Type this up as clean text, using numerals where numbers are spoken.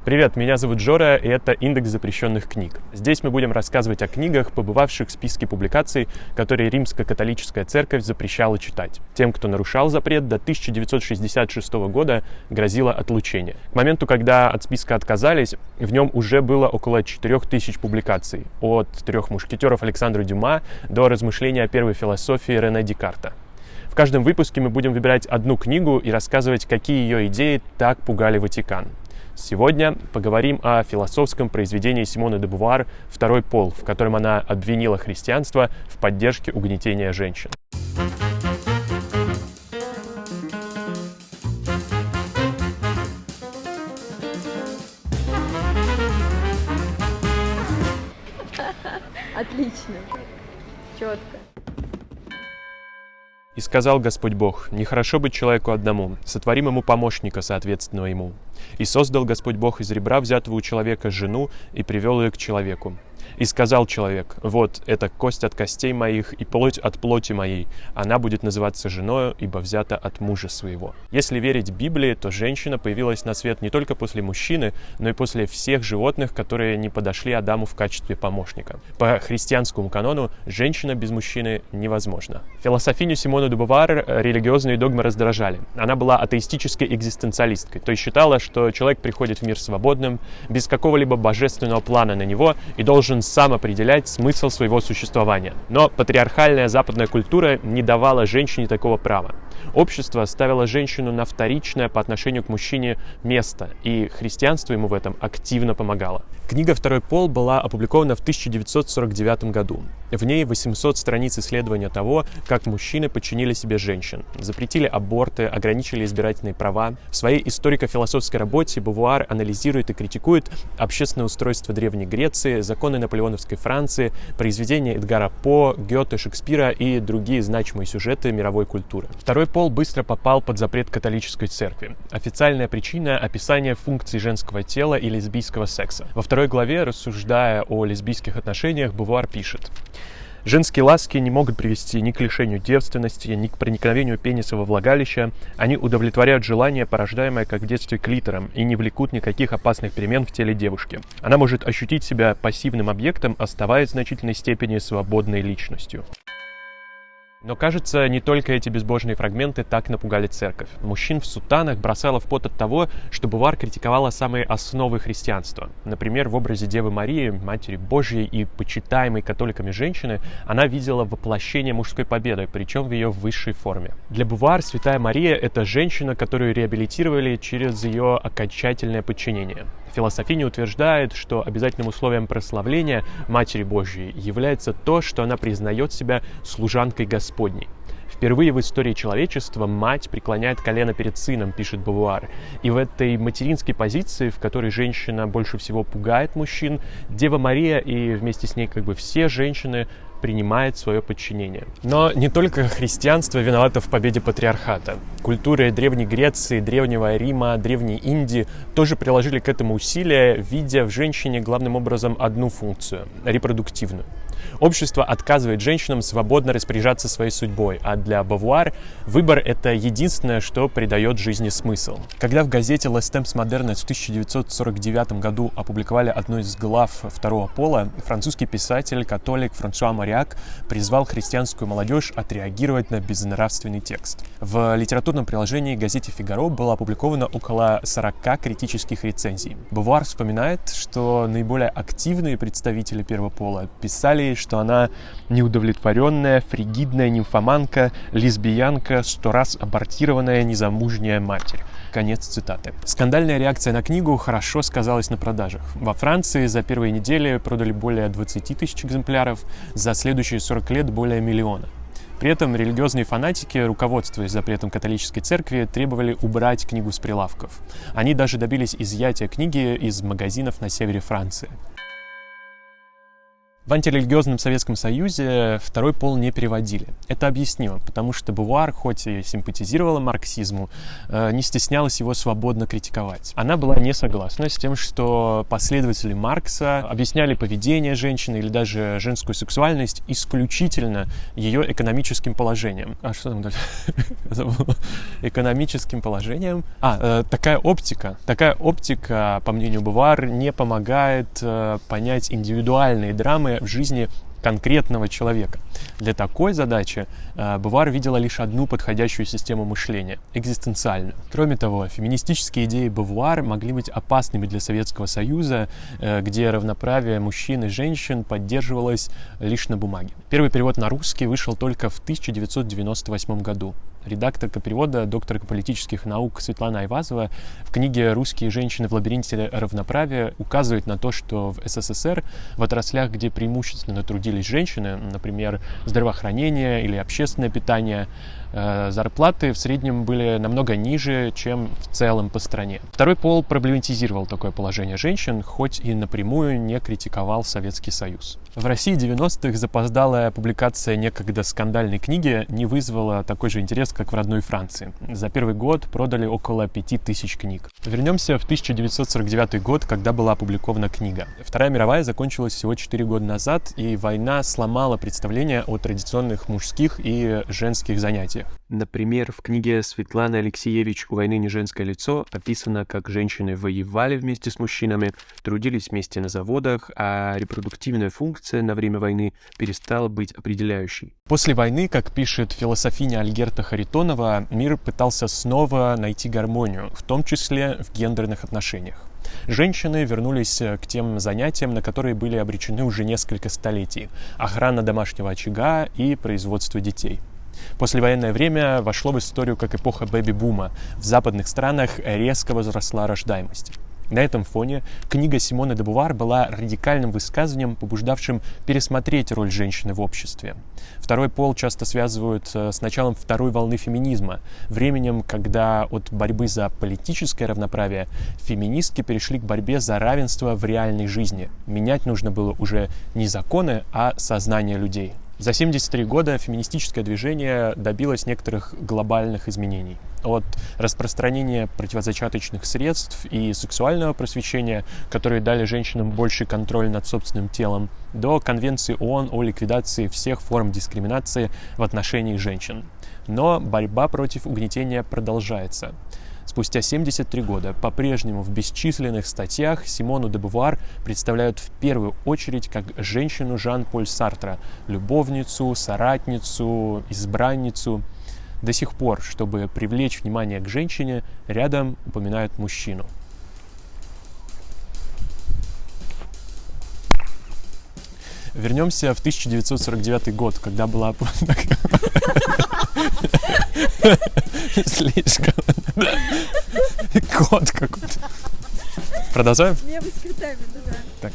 Привет, меня зовут Жора, и это «Индекс запрещенных книг». Здесь мы будем рассказывать о книгах, побывавших в списке публикаций, которые Римско-католическая церковь запрещала читать. Тем, кто нарушал запрет, до 1966 года грозило отлучение. К моменту, когда от списка отказались, в нем уже было около 4000 публикаций, от «Трех мушкетеров» Александра Дюма до «Размышления о первой философии» Рене Декарта. В каждом выпуске мы будем выбирать одну книгу и рассказывать, какие ее идеи так пугали Ватикан. Сегодня поговорим о философском произведении Симоны де Бувуар «Второй пол», в котором она обвинила христианство в поддержке угнетения женщин. Отлично. Четко. «И сказал Господь Бог, нехорошо быть человеку одному, сотворим ему помощника, соответственного ему. И создал Господь Бог из ребра взятого у человека жену и привел ее к человеку. И сказал человек, вот, это кость от костей моих и плоть от плоти моей, она будет называться женою, ибо взята от мужа своего». Если верить Библии, то женщина появилась на свет не только после мужчины, но и после всех животных, которые не подошли Адаму в качестве помощника. По христианскому канону женщина без мужчины невозможна. Философиню Симону де Бувуар религиозные догмы раздражали. Она была атеистической экзистенциалисткой, то есть считала, что человек приходит в мир свободным, без какого-либо божественного плана на него и должен сам определять смысл своего существования. Но патриархальная западная культура не давала женщине такого права. Общество ставило женщину на вторичное по отношению к мужчине место, и христианство ему в этом активно помогало. Книга «Второй пол» была опубликована в 1949 году. В ней 800 страниц исследования того, как мужчины подчинили себе женщин, запретили аборты, ограничили избирательные права. В своей историко-философской работе Бувуар анализирует и критикует общественное устройство Древней Греции, законы наполеоновской Франции, произведения Эдгара По, Гёте, Шекспира и другие значимые сюжеты мировой культуры. «Второй пол» быстро попал под запрет католической церкви. Официальная причина – описание функций женского тела и лесбийского секса. Во второй главе, рассуждая о лесбийских отношениях, Бувуар пишет: «Женские ласки не могут привести ни к лишению девственности, ни к проникновению пениса во влагалище. Они удовлетворяют желание, порождаемое, как в детстве, клитором, и не влекут никаких опасных перемен в теле девушки. Она может ощутить себя пассивным объектом, оставаясь в значительной степени свободной личностью». Но, кажется, не только эти безбожные фрагменты так напугали церковь. Мужчин в сутанах бросало в пот от того, что Бувуар критиковала самые основы христианства. Например, в образе Девы Марии, Матери Божьей и почитаемой католиками женщины, она видела воплощение мужской победы, причем в ее высшей форме. Для Бувуар Святая Мария – это женщина, которую реабилитировали через ее окончательное подчинение. Философиня утверждает, что обязательным условием прославления Матери Божьей является то, что она признает себя служанкой Господней. Впервые в истории человечества мать преклоняет колено перед сыном, пишет Бувуар. И в этой материнской позиции, в которой женщина больше всего пугает мужчин, Дева Мария и вместе с ней все женщины принимает свое подчинение. Но не только христианство виновато в победе патриархата. Культуры Древней Греции, Древнего Рима, Древней Индии тоже приложили к этому усилия, видя в женщине главным образом одну функцию – репродуктивную. Общество отказывает женщинам свободно распоряжаться своей судьбой, а для Бувуар выбор – это единственное, что придает жизни смысл. Когда в газете «Les Temps Modernes» в 1949 году опубликовали одну из глав «Второго пола», французский писатель, католик Франсуа Мариак призвал христианскую молодежь отреагировать на безнравственный текст. В литературном приложении газете «Фигаро» было опубликовано около 40 критических рецензий. Бувуар вспоминает, что наиболее активные представители первого пола писали, что она неудовлетворенная, фригидная нимфоманка, лесбиянка, 100 раз абортированная незамужняя матерь. Конец цитаты. Скандальная реакция на книгу хорошо сказалась на продажах. Во Франции за первые недели продали более 20 тысяч экземпляров, за следующие 40 лет более 1 миллиона. При этом религиозные фанатики, руководствуясь запретом католической церкви, требовали убрать книгу с прилавков. Они даже добились изъятия книги из магазинов на севере Франции. В антирелигиозном Советском Союзе второй пол не переводили. Это объяснимо, потому что Бувуар, хоть и симпатизировала марксизму, не стеснялась его свободно критиковать. Она была не согласна с тем, что последователи Маркса объясняли поведение женщины или даже женскую сексуальность исключительно ее экономическим положением. А что там дальше? Экономическим положением. Такая оптика, по мнению Бувуар, не помогает понять индивидуальные драмы в жизни конкретного человека. Для такой задачи Бувуар видела лишь одну подходящую систему мышления – экзистенциальную. Кроме того, феминистические идеи Бувуар могли быть опасными для Советского Союза, где равноправие мужчин и женщин поддерживалось лишь на бумаге. Первый перевод на русский вышел только в 1998 году. Редакторка перевода, докторка политических наук Светлана Айвазова в книге «Русские женщины в лабиринте равноправия» указывает на то, что в СССР в отраслях, где преимущественно трудились женщины, например, здравоохранение или общественное питание, зарплаты в среднем были намного ниже, чем в целом по стране. Второй пол проблематизировал такое положение женщин, хоть и напрямую не критиковал Советский Союз. В России 90-х запоздалая публикация некогда скандальной книги не вызвала такой же интерес, как в родной Франции. За первый год продали около 5000 книг. Вернемся в 1949 год, когда была опубликована книга. Вторая мировая закончилась всего 4 года назад, и война сломала представление о традиционных мужских и женских занятиях. Например, в книге Светланы Алексеевич «У войны не женское лицо» описано, как женщины воевали вместе с мужчинами, трудились вместе на заводах, а репродуктивная функция на время войны перестала быть определяющей. После войны, как пишет философиня Альгерта Харитонова, мир пытался снова найти гармонию, в том числе в гендерных отношениях. Женщины вернулись к тем занятиям, на которые были обречены уже несколько столетий – охрана домашнего очага и производство детей. Послевоенное время вошло в историю как эпоха бэби-бума. В западных странах резко возросла рождаемость. На этом фоне книга Симоны де Бувуар была радикальным высказыванием, побуждавшим пересмотреть роль женщины в обществе. Второй пол часто связывают с началом второй волны феминизма, временем, когда от борьбы за политическое равноправие феминистки перешли к борьбе за равенство в реальной жизни. Менять нужно было уже не законы, а сознание людей. За 73 года феминистическое движение добилось некоторых глобальных изменений. От распространения противозачаточных средств и сексуального просвещения, которые дали женщинам больший контроль над собственным телом, до Конвенции ООН о ликвидации всех форм дискриминации в отношении женщин. Но борьба против угнетения продолжается. Спустя 73 года по-прежнему в бесчисленных статьях Симону де Бувуар представляют в первую очередь как женщину Жан-Поль Сартра, любовницу, соратницу, избранницу. До сих пор, чтобы привлечь внимание к женщине, рядом упоминают мужчину. Вернемся в 1949 год, когда была... Слишком. Кот какой-то. Продолжаем? Не, мы с цветами, да. Так.